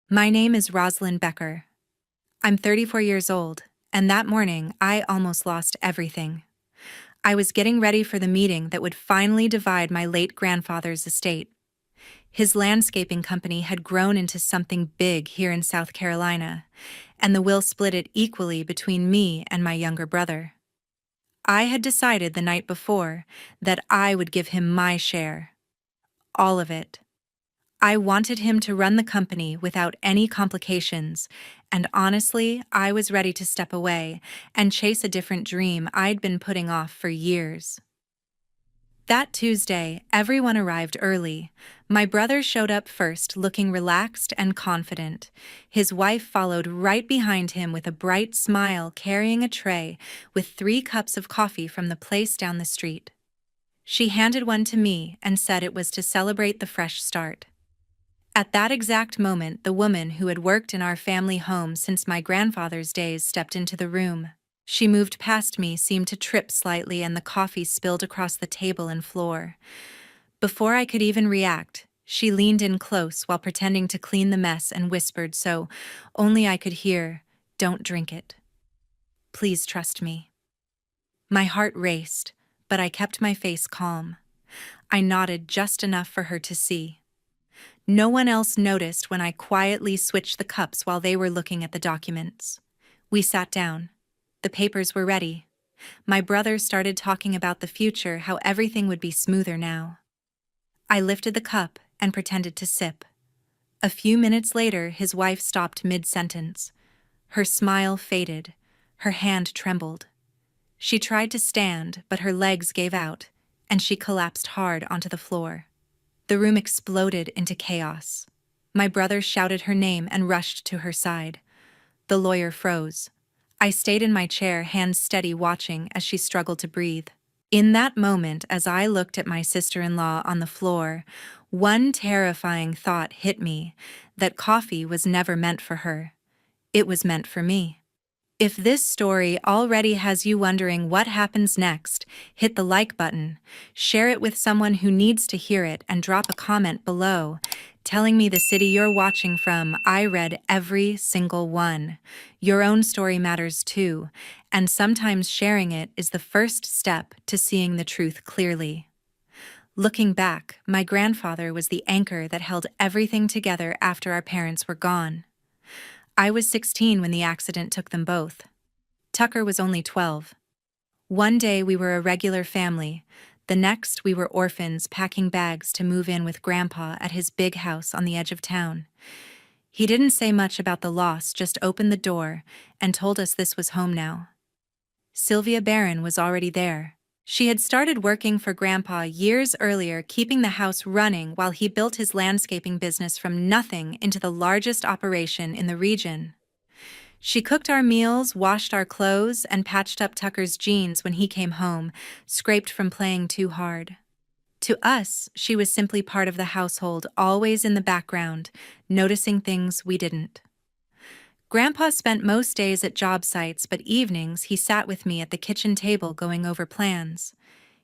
My name is Rosalind Becker. I'm 34 years old, and that morning I almost lost everything. I was getting ready for the meeting that would finally divide my late grandfather's estate. His landscaping company had grown into something big here in South Carolina, and the will split it equally between me and my younger brother. I had decided the night before that I would give him my share. All of it. I wanted him to run the company without any complications, and honestly, I was ready to step away and chase a different dream I'd been putting off for years. That Tuesday, everyone arrived early. My brother showed up first, looking relaxed and confident. His wife followed right behind him with a bright smile, carrying a tray with 3 cups of coffee from the place down the street. She handed one to me and said it was to celebrate the fresh start. At that exact moment, the woman who had worked in our family home since my grandfather's days stepped into the room. She moved past me, seemed to trip slightly, and the coffee spilled across the table and floor. Before I could even react, she leaned in close while pretending to clean the mess and whispered so only I could hear, "Don't drink it. Please trust me." My heart raced, but I kept my face calm. I nodded just enough for her to see. No one else noticed when I quietly switched the cups while they were looking at the documents. We sat down. The papers were ready. My brother started talking about the future, how everything would be smoother now. I lifted the cup and pretended to sip. A few minutes later, his wife stopped mid-sentence. Her smile faded. Her hand trembled. She tried to stand, but her legs gave out, and she collapsed hard onto the floor. The room exploded into chaos. My brother shouted her name and rushed to her side. The lawyer froze. I stayed in my chair, hands steady, watching as she struggled to breathe. In that moment, as I looked at my sister-in-law on the floor, one terrifying thought hit me, that coffee was never meant for her. It was meant for me. If this story already has you wondering what happens next, hit the like button, share it with someone who needs to hear it, and drop a comment below telling me the city you're watching from. I read every single one. Your own story matters too, and sometimes sharing it is the first step to seeing the truth clearly. Looking back, my grandfather was the anchor that held everything together after our parents were gone. I was 16 when the accident took them both. Tucker was only 12. One day we were a regular family. The next we were orphans packing bags to move in with Grandpa at his big house on the edge of town. He didn't say much about the loss, just opened the door and told us this was home now. Sylvia Barron was already there. She had started working for Grandpa years earlier, keeping the house running while he built his landscaping business from nothing into the largest operation in the region. She cooked our meals, washed our clothes, and patched up Tucker's jeans when he came home, scraped from playing too hard. To us, she was simply part of the household, always in the background, noticing things we didn't. Grandpa spent most days at job sites, but evenings he sat with me at the kitchen table going over plans.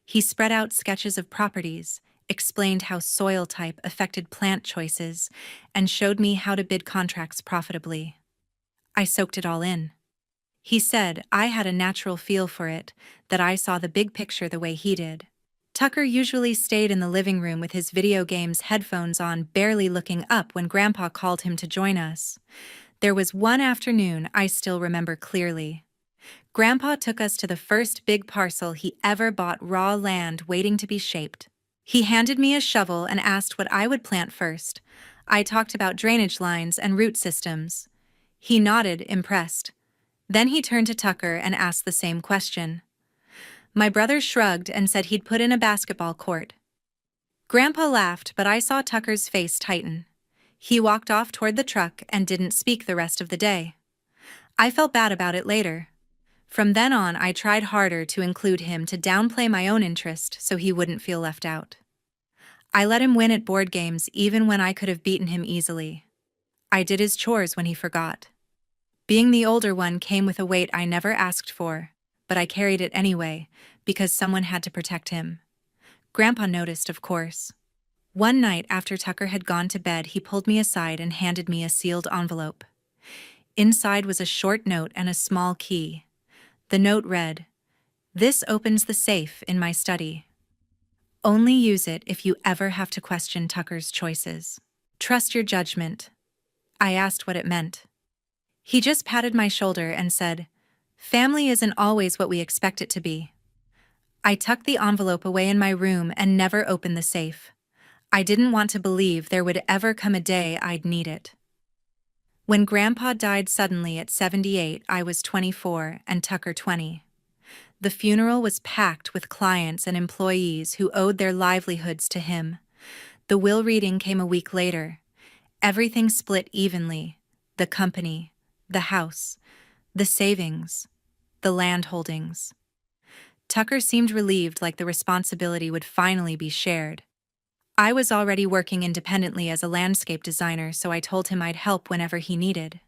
He spread out sketches of properties, explained how soil type affected plant choices, and showed me how to bid contracts profitably. I soaked it all in. He said I had a natural feel for it, that I saw the big picture the way he did. Tucker usually stayed in the living room with his video games headphones on, barely looking up when Grandpa called him to join us. There was one afternoon I still remember clearly. Grandpa took us to the first big parcel he ever bought, raw land waiting to be shaped. He handed me a shovel and asked what I would plant first. I talked about drainage lines and root systems. He nodded, impressed. Then he turned to Tucker and asked the same question. My brother shrugged and said he'd put in a basketball court. Grandpa laughed, but I saw Tucker's face tighten. He walked off toward the truck and didn't speak the rest of the day. I felt bad about it later. From then on, I tried harder to include him, to downplay my own interest so he wouldn't feel left out. I let him win at board games even when I could have beaten him easily. I did his chores when he forgot. Being the older one came with a weight I never asked for, but I carried it anyway, because someone had to protect him. Grandpa noticed, of course. One night after Tucker had gone to bed, he pulled me aside and handed me a sealed envelope. Inside was a short note and a small key. The note read, "This opens the safe in my study. Only use it if you ever have to question Tucker's choices. Trust your judgment." I asked what it meant. He just patted my shoulder and said, "Family isn't always what we expect it to be." I tucked the envelope away in my room and never opened the safe. I didn't want to believe there would ever come a day I'd need it. When Grandpa died suddenly at 78, I was 24 and Tucker 20. The funeral was packed with clients and employees who owed their livelihoods to him. The will reading came a week later. Everything split evenly: the company, the house, the savings, the land holdings. Tucker seemed relieved, like the responsibility would finally be shared. I was already working independently as a landscape designer, so I told him I'd help whenever he needed.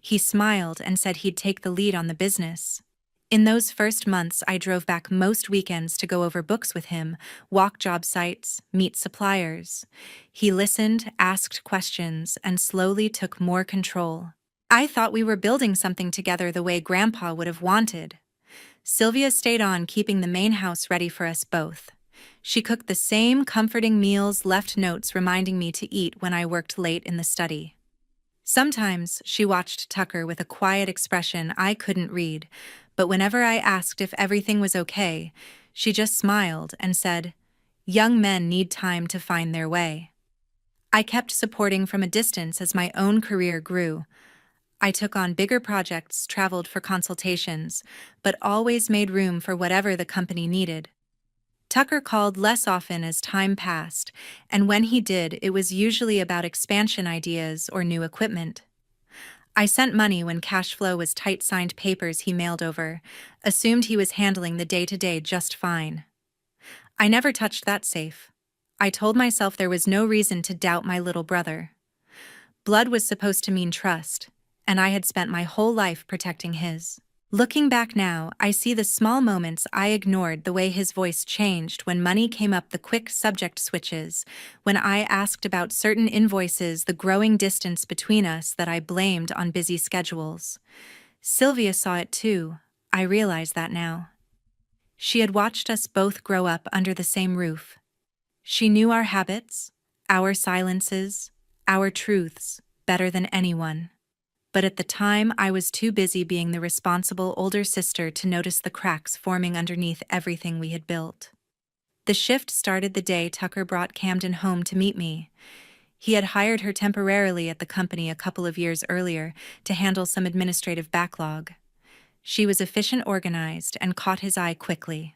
He smiled and said he'd take the lead on the business. In those first months, I drove back most weekends to go over books with him, walk job sites, meet suppliers. He listened, asked questions, and slowly took more control. I thought we were building something together the way Grandpa would have wanted. Sylvia stayed on, keeping the main house ready for us both. She cooked the same comforting meals, left notes reminding me to eat when I worked late in the study. Sometimes she watched Tucker with a quiet expression I couldn't read, but whenever I asked if everything was okay, she just smiled and said, "Young men need time to find their way." I kept supporting from a distance as my own career grew. I took on bigger projects, traveled for consultations, but always made room for whatever the company needed. Tucker called less often as time passed, and when he did, it was usually about expansion ideas or new equipment. I sent money when cash flow was tight, signed papers he mailed over, assumed he was handling the day-to-day just fine. I never touched that safe. I told myself there was no reason to doubt my little brother. Blood was supposed to mean trust, and I had spent my whole life protecting his. Looking back now, I see the small moments I ignored: the way his voice changed when money came up, the quick subject switches, when I asked about certain invoices, the growing distance between us that I blamed on busy schedules. Sylvia saw it too. I realize that now. She had watched us both grow up under the same roof. She knew our habits, our silences, our truths better than anyone. But at the time, I was too busy being the responsible older sister to notice the cracks forming underneath everything we had built. The shift started the day Tucker brought Camden home to meet me. He had hired her temporarily at the company a couple of years earlier to handle some administrative backlog. She was efficient, organized, and caught his eye quickly.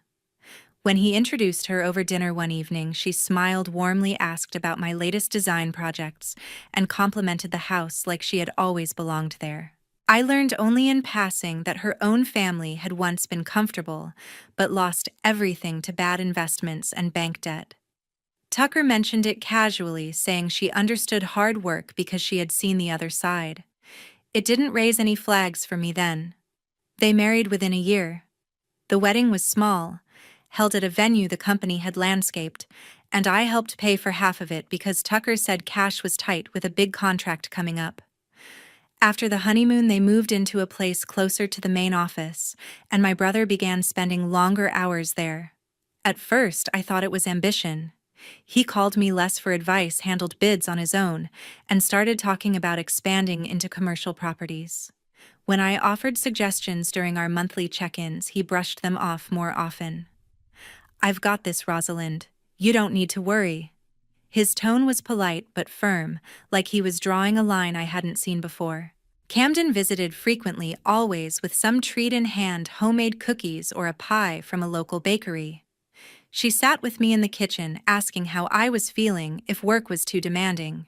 When he introduced her over dinner one evening, she smiled warmly, asked about my latest design projects, and complimented the house like she had always belonged there. I learned only in passing that her own family had once been comfortable, but lost everything to bad investments and bank debt. Tucker mentioned it casually, saying she understood hard work because she had seen the other side. It didn't raise any flags for me then. They married within a year. The wedding was small, held at a venue the company had landscaped, and I helped pay for half of it because Tucker said cash was tight with a big contract coming up. After the honeymoon, they moved into a place closer to the main office, and my brother began spending longer hours there. At first, I thought it was ambition. He called me less for advice, handled bids on his own, and started talking about expanding into commercial properties. When I offered suggestions during our monthly check-ins, he brushed them off more often. "I've got this, Rosalind. You don't need to worry." His tone was polite but firm, like he was drawing a line I hadn't seen before. Camden visited frequently, always with some treat in hand, homemade cookies or a pie from a local bakery. She sat with me in the kitchen, asking how I was feeling, if work was too demanding.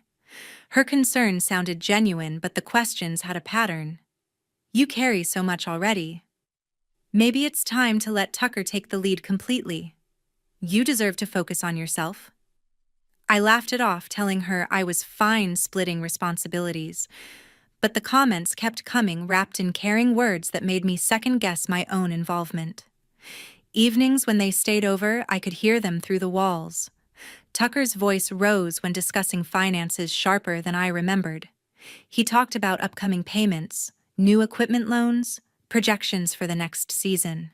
Her concern sounded genuine, but the questions had a pattern. "You carry so much already. Maybe it's time to let Tucker take the lead completely. You deserve to focus on yourself." I laughed it off, telling her I was fine splitting responsibilities, but the comments kept coming, wrapped in caring words that made me second-guess my own involvement. Evenings when they stayed over, I could hear them through the walls. Tucker's voice rose when discussing finances sharper than I remembered. He talked about upcoming payments, new equipment loans, projections for the next season.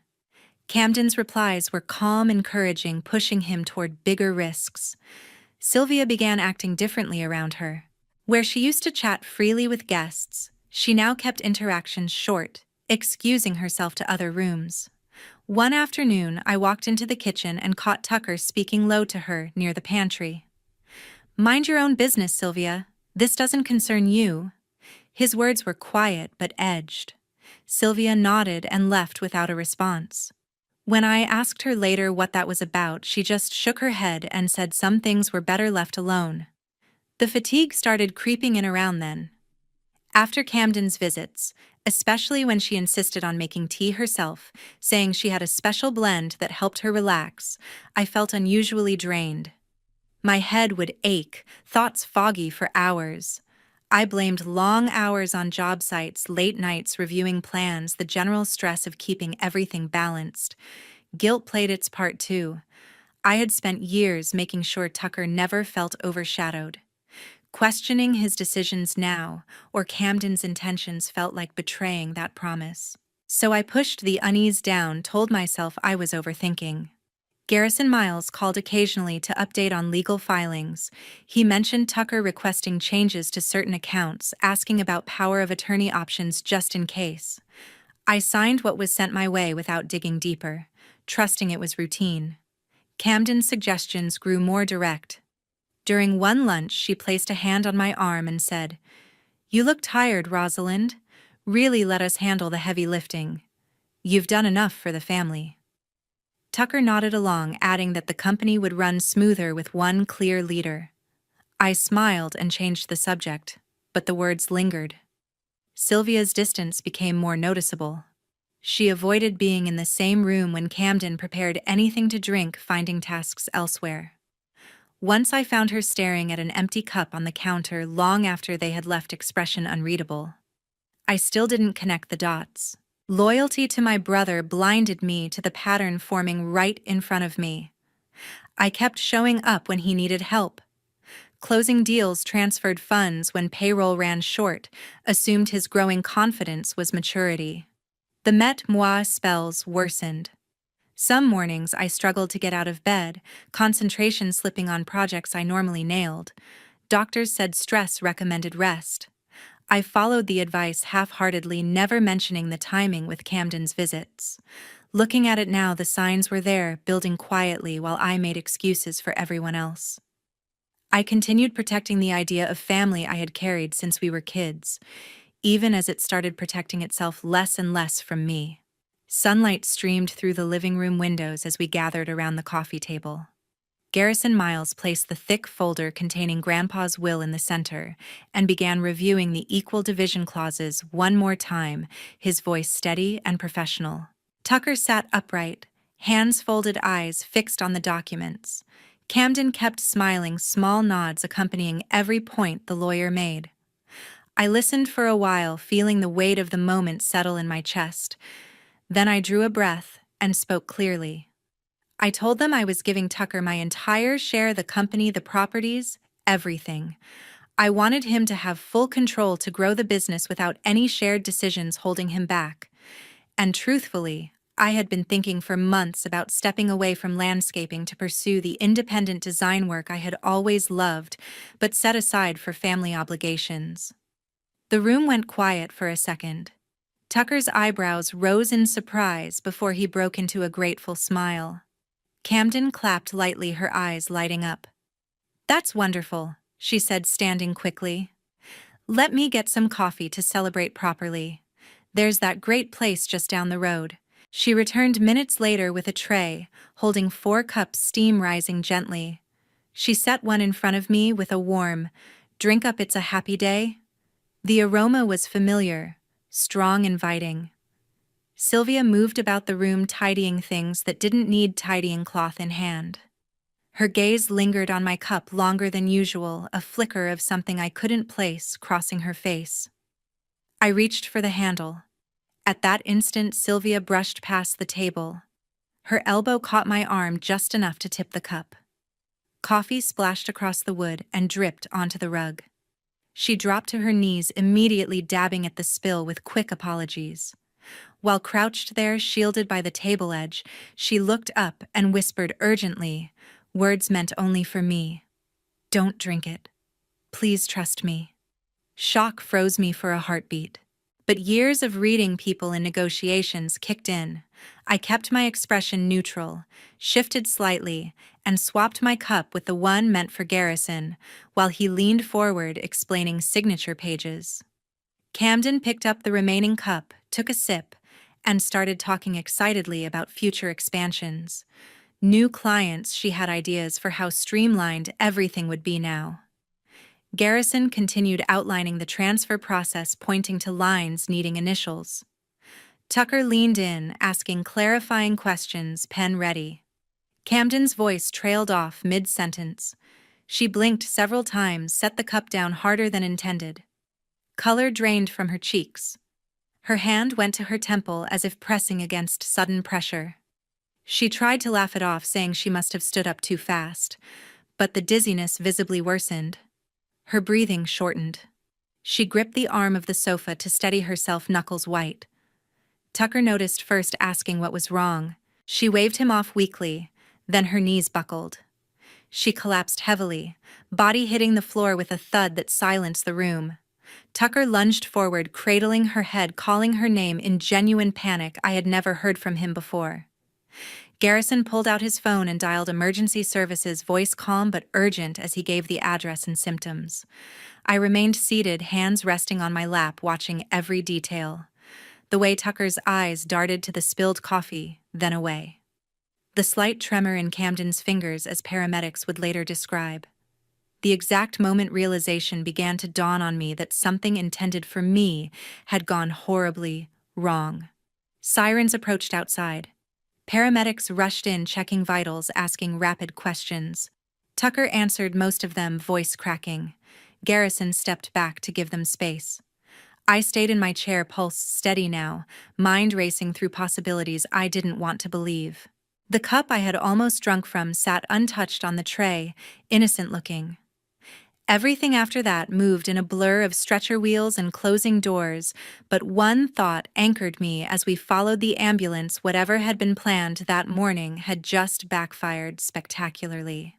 Camden's replies were calm, encouraging, pushing him toward bigger risks. Sylvia began acting differently around her. Where she used to chat freely with guests, she now kept interactions short, excusing herself to other rooms. One afternoon, I walked into the kitchen and caught Tucker speaking low to her near the pantry. "Mind your own business, Sylvia. This doesn't concern you." His words were quiet but edged. Sylvia nodded and left without a response. When I asked her later what that was about, she just shook her head and said some things were better left alone. The fatigue started creeping in around then. After Camden's visits, especially when she insisted on making tea herself, saying she had a special blend that helped her relax, I felt unusually drained. My head would ache, thoughts foggy for hours. I blamed long hours on job sites, late nights reviewing plans, the general stress of keeping everything balanced. Guilt played its part too. I had spent years making sure Tucker never felt overshadowed. Questioning his decisions now, or Camden's intentions, felt like betraying that promise. So I pushed the unease down, told myself I was overthinking. Garrison Miles called occasionally to update on legal filings. He mentioned Tucker requesting changes to certain accounts, asking about power of attorney options just in case. I signed what was sent my way without digging deeper, trusting it was routine. Camden's suggestions grew more direct. During one lunch, she placed a hand on my arm and said, "You look tired, Rosalind. Really let us handle the heavy lifting. You've done enough for the family." Tucker nodded along, adding that the company would run smoother with one clear leader. I smiled and changed the subject, but the words lingered. Sylvia's distance became more noticeable. She avoided being in the same room when Camden prepared anything to drink, finding tasks elsewhere. Once I found her staring at an empty cup on the counter long after they had left, expression unreadable. I still didn't connect the dots. Loyalty to my brother blinded me to the pattern forming right in front of me. I kept showing up when he needed help. Closing deals, transferred funds when payroll ran short, assumed his growing confidence was maturity. The met-moi spells worsened. Some mornings I struggled to get out of bed, concentration slipping on projects I normally nailed. Doctors said stress recommended rest. I followed the advice half-heartedly, never mentioning the timing with Camden's visits. Looking at it now, the signs were there, building quietly while I made excuses for everyone else. I continued protecting the idea of family I had carried since we were kids, even as it started protecting itself less and less from me. Sunlight streamed through the living room windows as we gathered around the coffee table. Garrison Miles placed the thick folder containing Grandpa's will in the center and began reviewing the equal division clauses one more time, his voice steady and professional. Tucker sat upright, hands folded, eyes fixed on the documents. Camden kept smiling, small nods accompanying every point the lawyer made. I listened for a while, feeling the weight of the moment settle in my chest. Then I drew a breath and spoke clearly. I told them I was giving Tucker my entire share, the company, the properties, everything. I wanted him to have full control to grow the business without any shared decisions holding him back. And truthfully, I had been thinking for months about stepping away from landscaping to pursue the independent design work I had always loved, but set aside for family obligations. The room went quiet for a second. Tucker's eyebrows rose in surprise before he broke into a grateful smile. Camden clapped lightly, her eyes lighting up. "That's wonderful," she said, standing quickly. "Let me get some coffee to celebrate properly. There's that great place just down the road." She returned minutes later with a tray, holding 4 cups, steam rising gently. She set one in front of me with a warm, "Drink up, it's a happy day." The aroma was familiar, strong, inviting. Sylvia moved about the room, tidying things that didn't need tidying, cloth in hand. Her gaze lingered on my cup longer than usual, a flicker of something I couldn't place crossing her face. I reached for the handle. At that instant, Sylvia brushed past the table. Her elbow caught my arm just enough to tip the cup. Coffee splashed across the wood and dripped onto the rug. She dropped to her knees, immediately dabbing at the spill with quick apologies. While crouched there, shielded by the table edge, she looked up and whispered urgently, words meant only for me. "Don't drink it. Please trust me." Shock froze me for a heartbeat. But years of reading people in negotiations kicked in. I kept my expression neutral, shifted slightly, and swapped my cup with the one meant for Garrison, while he leaned forward explaining signature pages. Camden picked up the remaining cup, took a sip, and started talking excitedly about future expansions. New clients, she had ideas for how streamlined everything would be now. Garrison continued outlining the transfer process, pointing to lines needing initials. Tucker leaned in, asking clarifying questions, pen ready. Camden's voice trailed off mid-sentence. She blinked several times, set the cup down harder than intended. Color drained from her cheeks. Her hand went to her temple as if pressing against sudden pressure. She tried to laugh it off, saying she must have stood up too fast, but the dizziness visibly worsened. Her breathing shortened. She gripped the arm of the sofa to steady herself, knuckles white. Tucker noticed first, asking what was wrong. She waved him off weakly, then her knees buckled. She collapsed heavily, body hitting the floor with a thud that silenced the room. Tucker lunged forward, cradling her head, calling her name in genuine panic I had never heard from him before. Garrison pulled out his phone and dialed emergency services, voice calm but urgent as he gave the address and symptoms. I remained seated, hands resting on my lap, watching every detail. The way Tucker's eyes darted to the spilled coffee, then away. The slight tremor in Camden's fingers, as paramedics would later describe. The exact moment realization began to dawn on me that something intended for me had gone horribly wrong. Sirens approached outside. Paramedics rushed in, checking vitals, asking rapid questions. Tucker answered most of them, voice cracking. Garrison stepped back to give them space. I stayed in my chair, pulse steady now, mind racing through possibilities I didn't want to believe. The cup I had almost drunk from sat untouched on the tray, innocent looking. Everything after that moved in a blur of stretcher wheels and closing doors, but one thought anchored me as we followed the ambulance. Whatever had been planned that morning had just backfired spectacularly.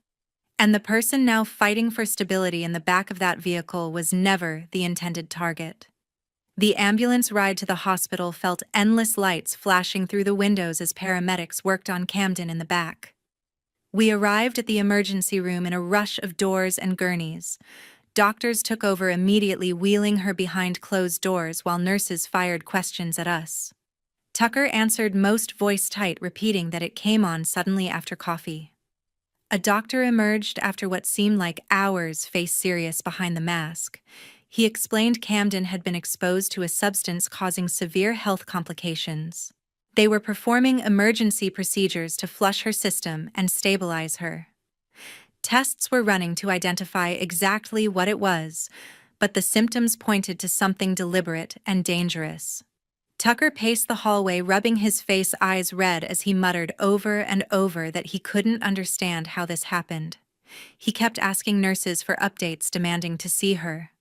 And the person now fighting for stability in the back of that vehicle was never the intended target. The ambulance ride to the hospital felt endless, lights flashing through the windows as paramedics worked on Camden in the back. We arrived at the emergency room in a rush of doors and gurneys. Doctors took over immediately, wheeling her behind closed doors while nurses fired questions at us. Tucker answered most, voice tight, repeating that it came on suddenly after coffee. A doctor emerged after what seemed like hours, face serious behind the mask. He explained Camden had been exposed to a substance causing severe health complications. They were performing emergency procedures to flush her system and stabilize her. Tests were running to identify exactly what it was, but the symptoms pointed to something deliberate and dangerous. Tucker paced the hallway, rubbing his face, eyes red as he muttered over and over that he couldn't understand how this happened. He kept asking nurses for updates, demanding to see her.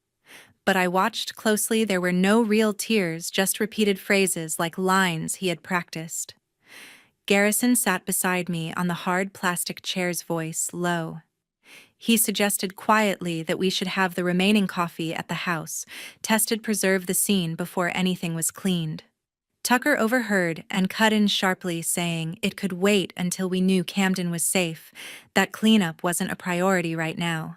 But I watched closely. There were no real tears, just repeated phrases like lines he had practiced. Garrison sat beside me on the hard plastic chair's, voice low. He suggested quietly that we should have the remaining coffee at the house, tested, preserve the scene before anything was cleaned. Tucker overheard and cut in sharply, saying it could wait until we knew Camden was safe, that cleanup wasn't a priority right now.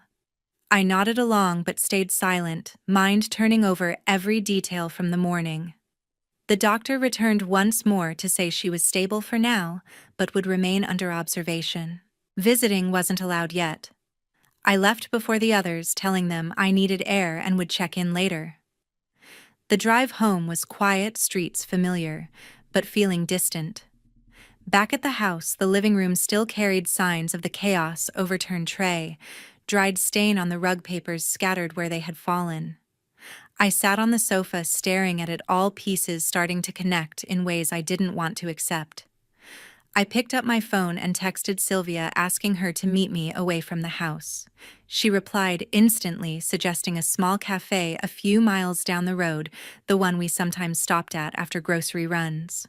I nodded along but stayed silent, mind turning over every detail from the morning. The doctor returned once more to say she was stable for now, but would remain under observation. Visiting wasn't allowed yet. I left before the others, telling them I needed air and would check in later. The drive home was quiet, streets familiar, but feeling distant. Back at the house, the living room still carried signs of the chaos: overturned tray, dried stain on the rug, papers scattered where they had fallen. I sat on the sofa staring at it, all pieces starting to connect in ways I didn't want to accept. I picked up my phone and texted Sylvia asking her to meet me away from the house. She replied instantly, suggesting a small cafe a few miles down the road, the one we sometimes stopped at after grocery runs.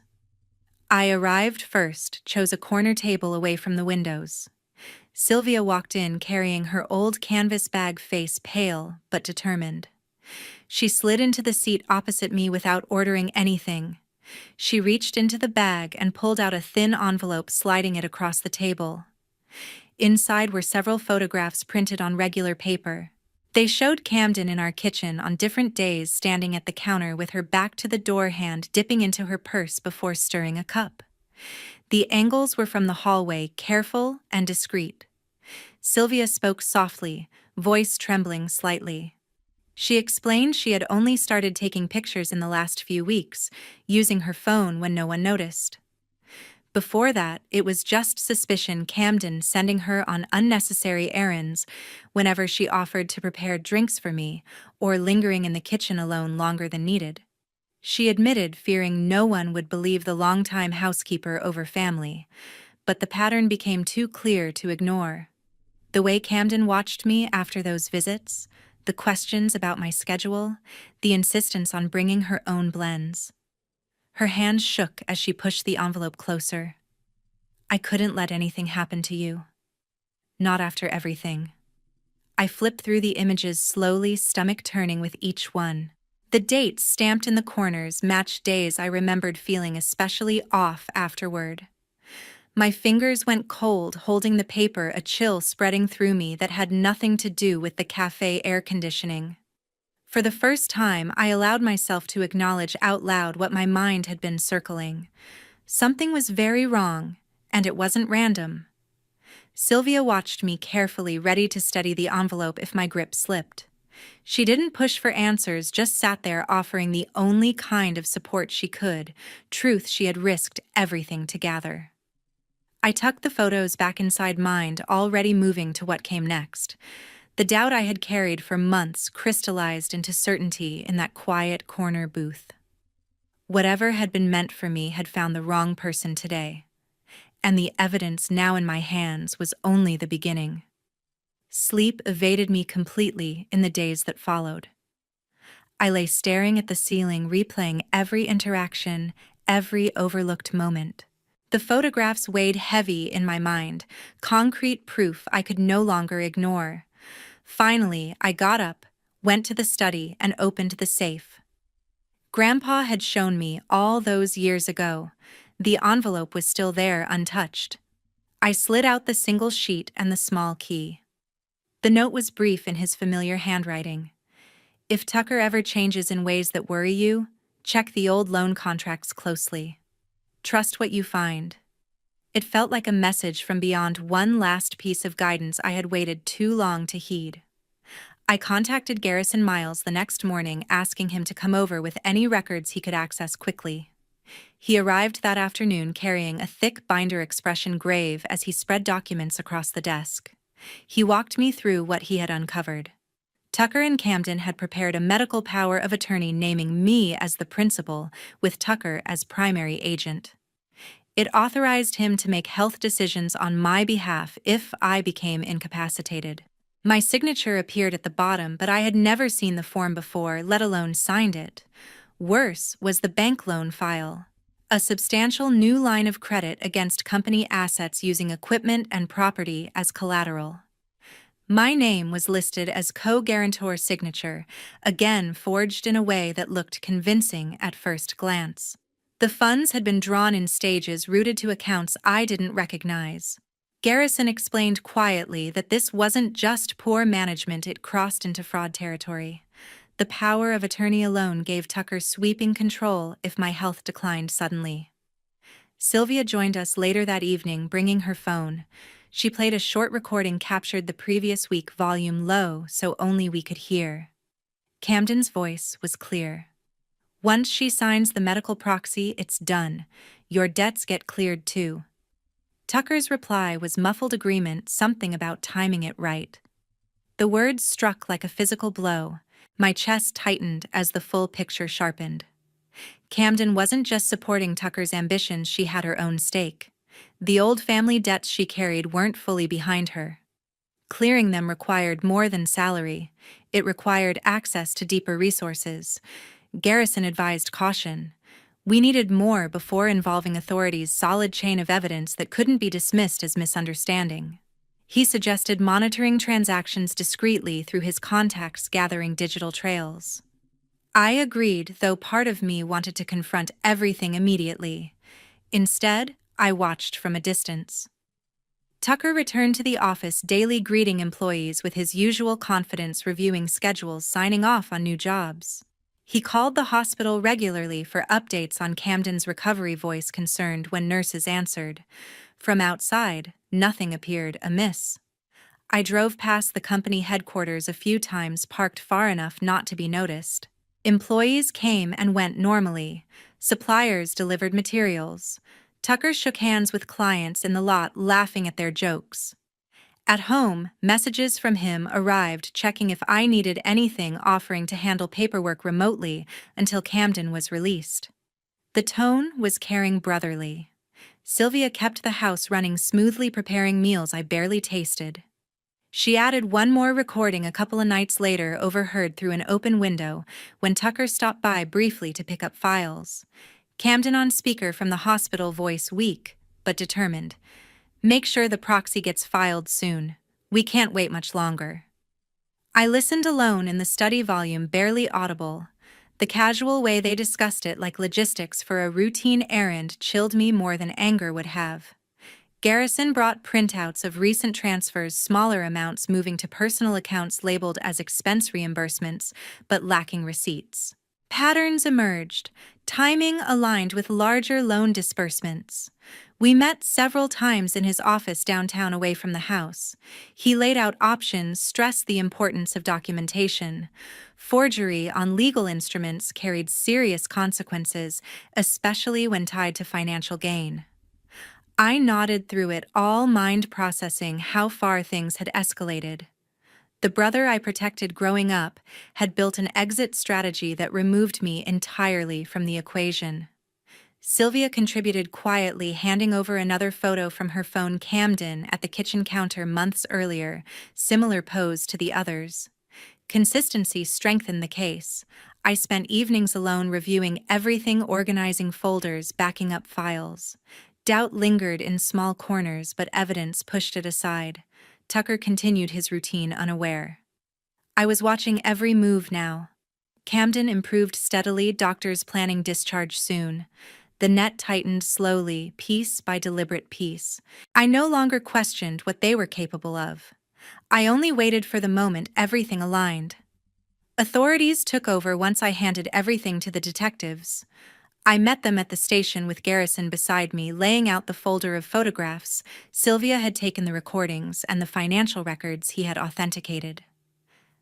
I arrived first, chose a corner table away from the windows. Sylvia walked in carrying her old canvas bag, face pale but determined. She slid into the seat opposite me without ordering anything. She reached into the bag and pulled out a thin envelope, sliding it across the table. Inside were several photographs printed on regular paper. They showed Camden in our kitchen on different days, standing at the counter with her back to the door, hand dipping into her purse before stirring a cup. The angles were from the hallway, careful and discreet. Sylvia spoke softly, voice trembling slightly. She explained she had only started taking pictures in the last few weeks, using her phone when no one noticed. Before that, it was just suspicion, Camden sending her on unnecessary errands whenever she offered to prepare drinks for me, or lingering in the kitchen alone longer than needed. She admitted fearing no one would believe the longtime housekeeper over family, but the pattern became too clear to ignore. The way Camden watched me after those visits, the questions about my schedule, the insistence on bringing her own blends. Her hand shook as she pushed the envelope closer. I couldn't let anything happen to you. Not after everything. I flipped through the images slowly, stomach turning with each one. The dates stamped in the corners matched days I remembered feeling especially off afterward. My fingers went cold holding the paper, a chill spreading through me that had nothing to do with the cafe air conditioning. For the first time, I allowed myself to acknowledge out loud what my mind had been circling. Something was very wrong, and it wasn't random. Sylvia watched me carefully, ready to steady the envelope if my grip slipped. She didn't push for answers, just sat there offering the only kind of support she could, truth she had risked everything to gather. I tucked the photos back inside mine, already moving to what came next. The doubt I had carried for months crystallized into certainty in that quiet corner booth. Whatever had been meant for me had found the wrong person today, and the evidence now in my hands was only the beginning. Sleep evaded me completely in the days that followed. I lay staring at the ceiling, replaying every interaction, every overlooked moment. The photographs weighed heavy in my mind, concrete proof I could no longer ignore. Finally, I got up, went to the study, and opened the safe. Grandpa had shown me all those years ago. The envelope was still there, untouched. I slid out the single sheet and the small key. The note was brief in his familiar handwriting. If Tucker ever changes in ways that worry you, check the old loan contracts closely. Trust what you find. It felt like a message from beyond, one last piece of guidance I had waited too long to heed. I contacted Garrison Miles the next morning, asking him to come over with any records he could access quickly. He arrived that afternoon carrying a thick binder, expression grave as he spread documents across the desk. He walked me through what he had uncovered. Tucker and Camden had prepared a medical power of attorney naming me as the principal, with Tucker as primary agent. It authorized him to make health decisions on my behalf if I became incapacitated. My signature appeared at the bottom, but I had never seen the form before, let alone signed it. Worse was the bank loan file. A substantial new line of credit against company assets using equipment and property as collateral. My name was listed as co-guarantor signature, again forged in a way that looked convincing at first glance. The funds had been drawn in stages, routed to accounts I didn't recognize. Garrison explained quietly that this wasn't just poor management, it crossed into fraud territory. The power of attorney alone gave Tucker sweeping control if my health declined suddenly. Sylvia joined us later that evening, bringing her phone. She played a short recording, captured the previous week, volume low so only we could hear. Camden's voice was clear. Once she signs the medical proxy, it's done. Your debts get cleared too. Tucker's reply was muffled agreement, something about timing it right. The words struck like a physical blow. My chest tightened as the full picture sharpened. Camden wasn't just supporting Tucker's ambitions, she had her own stake. The old family debts she carried weren't fully behind her. Clearing them required more than salary. It required access to deeper resources. Garrison advised caution. We needed more before involving authorities' solid chain of evidence that couldn't be dismissed as misunderstanding. He suggested monitoring transactions discreetly through his contacts, gathering digital trails. I agreed, though part of me wanted to confront everything immediately. Instead, I watched from a distance. Tucker returned to the office daily, greeting employees with his usual confidence, reviewing schedules, signing off on new jobs. He called the hospital regularly for updates on Camden's recovery, voice concerned when nurses answered. From outside, nothing appeared amiss. I drove past the company headquarters a few times, parked far enough not to be noticed. Employees came and went normally. Suppliers delivered materials. Tucker shook hands with clients in the lot, laughing at their jokes. At home, messages from him arrived checking if I needed anything, offering to handle paperwork remotely until Camden was released. The tone was caring, brotherly. Sylvia kept the house running smoothly, preparing meals I barely tasted. She added one more recording a couple of nights later, overheard through an open window, when Tucker stopped by briefly to pick up files. Camden on speaker from the hospital, voice weak but determined. Make sure the proxy gets filed soon. We can't wait much longer. I listened alone in the study, volume barely audible. The casual way they discussed it, like logistics for a routine errand, chilled me more than anger would have. Garrison brought printouts of recent transfers, smaller amounts moving to personal accounts labeled as expense reimbursements, but lacking receipts. Patterns emerged. Timing aligned with larger loan disbursements. We met several times in his office downtown, away from the house. He laid out options, stressed the importance of documentation. Forgery on legal instruments carried serious consequences, especially when tied to financial gain. I nodded through it all, mind processing how far things had escalated. The brother I protected growing up had built an exit strategy that removed me entirely from the equation. Sylvia contributed quietly, handing over another photo from her phone. Camden at the kitchen counter months earlier, similar pose to the others. Consistency strengthened the case. I spent evenings alone reviewing everything, organizing folders, backing up files. Doubt lingered in small corners, but evidence pushed it aside. Tucker continued his routine, unaware. I was watching every move now. Camden improved steadily, doctors planning discharge soon. The net tightened slowly, piece by deliberate piece. I no longer questioned what they were capable of. I only waited for the moment everything aligned. Authorities took over once I handed everything to the detectives. I met them at the station with Garrison beside me, laying out the folder of photographs. Sylvia had taken the recordings and the financial records he had authenticated.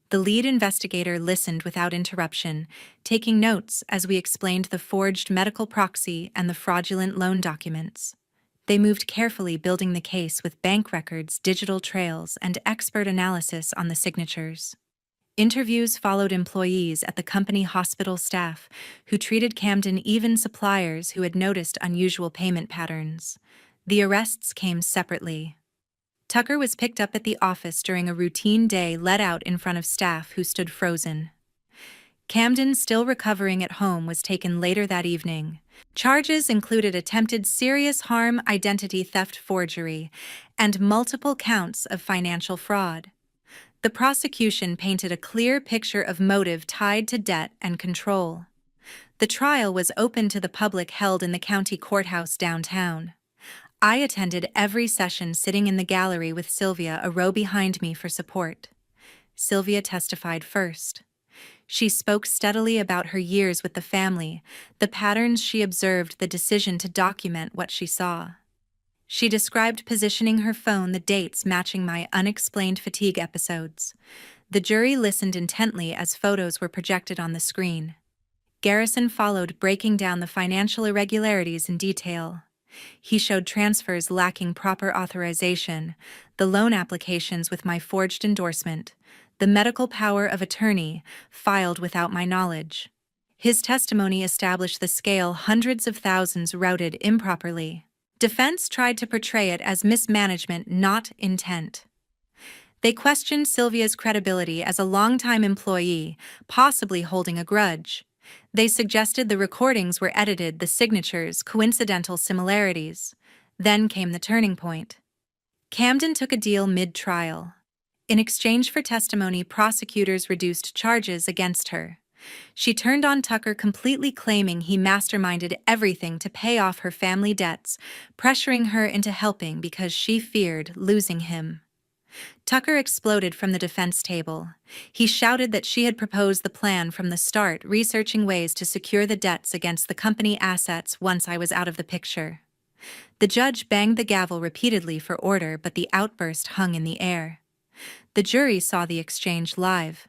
The lead investigator listened without interruption, taking notes as we explained the forged medical proxy and the fraudulent loan documents. They moved carefully, building the case with bank records, digital trails, and expert analysis on the signatures. Interviews followed, employees at the company, hospital staff who treated Camden, even suppliers who had noticed unusual payment patterns. The arrests came separately. Tucker was picked up at the office during a routine day, led out in front of staff who stood frozen. Camden, still recovering at home, was taken later that evening. Charges included attempted serious harm, identity theft, forgery, and multiple counts of financial fraud. The prosecution painted a clear picture of motive tied to debt and control. The trial was open to the public, held in the county courthouse downtown. I attended every session, sitting in the gallery with Sylvia a row behind me for support. Sylvia testified first. She spoke steadily about her years with the family, the patterns she observed, the decision to document what she saw. She described positioning her phone, the dates matching my unexplained fatigue episodes. The jury listened intently as photos were projected on the screen. Garrison followed, breaking down the financial irregularities in detail. He showed transfers lacking proper authorization, the loan applications with my forged endorsement, the medical power of attorney filed without my knowledge. His testimony established the scale: hundreds of thousands routed improperly. Defense tried to portray it as mismanagement, not intent. They questioned Sylvia's credibility as a longtime employee, possibly holding a grudge. They suggested the recordings were edited, the signatures, coincidental similarities. Then came the turning point. Camden took a deal mid-trial. In exchange for testimony, prosecutors reduced charges against her. She turned on Tucker, completely claiming he masterminded everything to pay off her family debts, pressuring her into helping because she feared losing him. Tucker exploded from the defense table. He shouted that she had proposed the plan from the start, researching ways to secure the debts against the company assets once I was out of the picture. The judge banged the gavel repeatedly for order, but the outburst hung in the air. The jury saw the exchange live.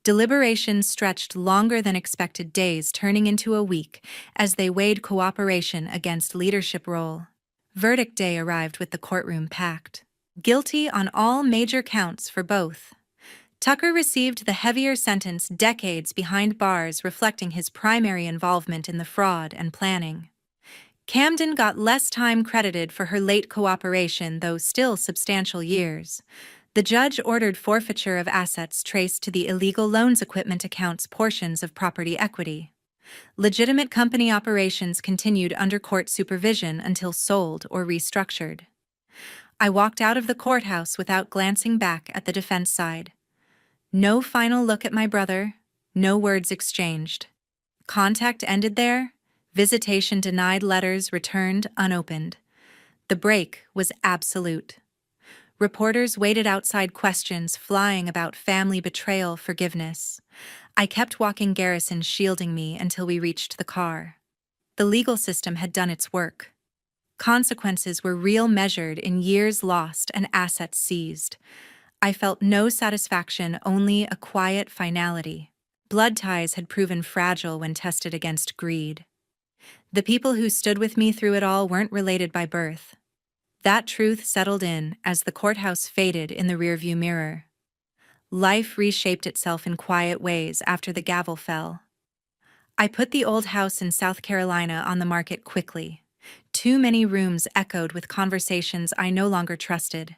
Deliberations stretched longer than expected, days turning into a week as they weighed cooperation against leadership role. Verdict day arrived with the courtroom packed. Guilty on all major counts for both. Tucker received the heavier sentence, decades behind bars, reflecting his primary involvement in the fraud and planning. Camden got less time credited for her late cooperation, though still substantial years. The judge ordered forfeiture of assets traced to the illegal loans equipment accounts, portions of property equity. Legitimate company operations continued under court supervision until sold or restructured. I walked out of the courthouse without glancing back at the defense side. No final look at my brother, no words exchanged. Contact ended there, visitation denied, letters returned unopened. The break was absolute. Reporters waited outside, questions flying about family betrayal, forgiveness. I kept walking, Garrison shielding me until we reached the car. The legal system had done its work. Consequences were real, measured in years lost and assets seized. I felt no satisfaction, only a quiet finality. Blood ties had proven fragile when tested against greed. The people who stood with me through it all weren't related by birth. That truth settled in as the courthouse faded in the rearview mirror. Life reshaped itself in quiet ways after the gavel fell. I put the old house in South Carolina on the market quickly. Too many rooms echoed with conversations I no longer trusted.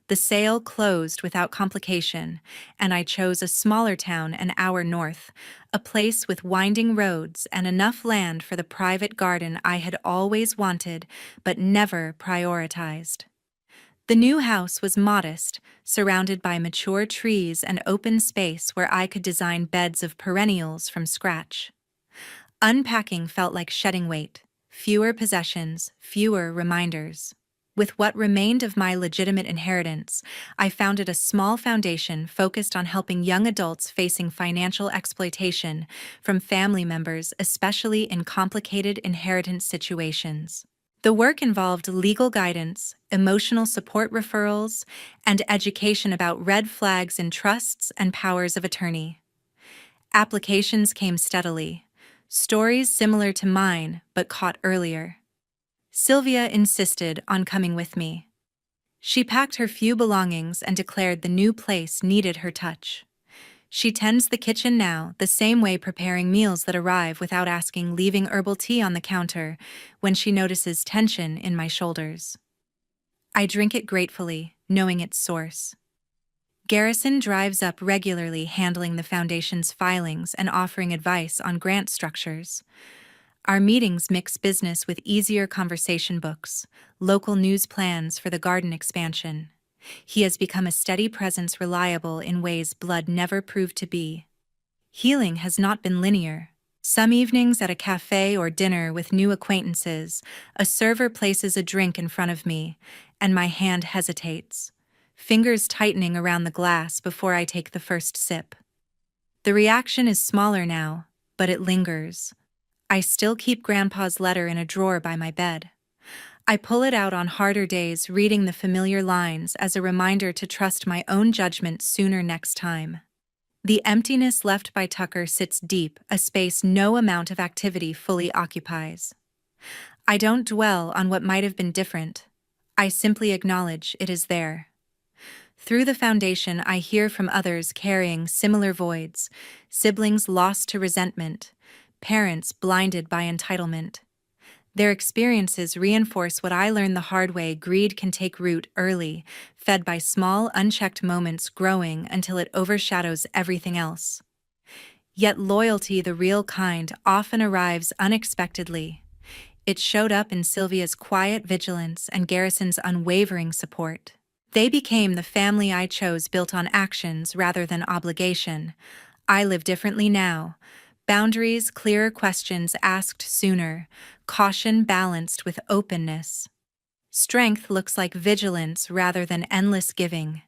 The sale closed without complication, and I chose a smaller town an hour north, a place with winding roads and enough land for the private garden I had always wanted but never prioritized. The new house was modest, surrounded by mature trees and open space where I could design beds of perennials from scratch. Unpacking felt like shedding weight. Fewer possessions, fewer reminders. With what remained of my legitimate inheritance, I founded a small foundation focused on helping young adults facing financial exploitation from family members, especially in complicated inheritance situations. The work involved legal guidance, emotional support referrals, and education about red flags in trusts and powers of attorney. Applications came steadily. Stories similar to mine, but caught earlier. Sylvia insisted on coming with me. She packed her few belongings and declared the new place needed her touch. She tends the kitchen now, the same way, preparing meals that arrive without asking, leaving herbal tea on the counter when she notices tension in my shoulders. I drink it gratefully, knowing its source. Garrison drives up regularly, handling the foundation's filings and offering advice on grant structures. Our meetings mix business with easier conversation books, local news plans for the garden expansion. He has become a steady presence, reliable in ways blood never proved to be. Healing has not been linear. Some evenings at a cafe or dinner with new acquaintances, a server places a drink in front of me, and my hand hesitates, fingers tightening around the glass before I take the first sip. The reaction is smaller now, but it lingers. I still keep Grandpa's letter in a drawer by my bed. I pull it out on harder days, reading the familiar lines as a reminder to trust my own judgment sooner next time. The emptiness left by Tucker sits deep, a space no amount of activity fully occupies. I don't dwell on what might have been different. I simply acknowledge it is there. Through the foundation, I hear from others carrying similar voids, siblings lost to resentment, parents blinded by entitlement. Their experiences reinforce what I learned the hard way: greed can take root early, fed by small, unchecked moments growing until it overshadows everything else. Yet loyalty, the real kind, often arrives unexpectedly. It showed up in Sylvia's quiet vigilance and Garrison's unwavering support. They became the family I chose, built on actions rather than obligation. I live differently now. Boundaries, clearer questions asked sooner, caution balanced with openness. Strength looks like vigilance rather than endless giving.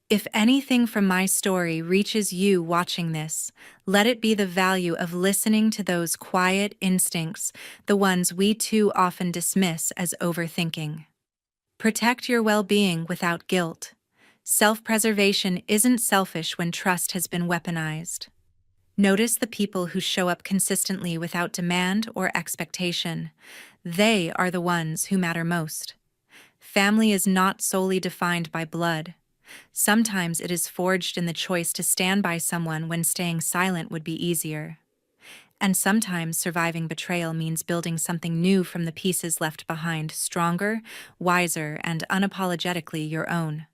If anything from my story reaches you watching this, let it be the value of listening to those quiet instincts, the ones we too often dismiss as overthinking. Protect your well-being without guilt. Self-preservation isn't selfish when trust has been weaponized. Notice the people who show up consistently without demand or expectation. They are the ones who matter most. Family is not solely defined by blood. Sometimes it is forged in the choice to stand by someone when staying silent would be easier. And sometimes surviving betrayal means building something new from the pieces left behind, stronger, wiser, and unapologetically your own.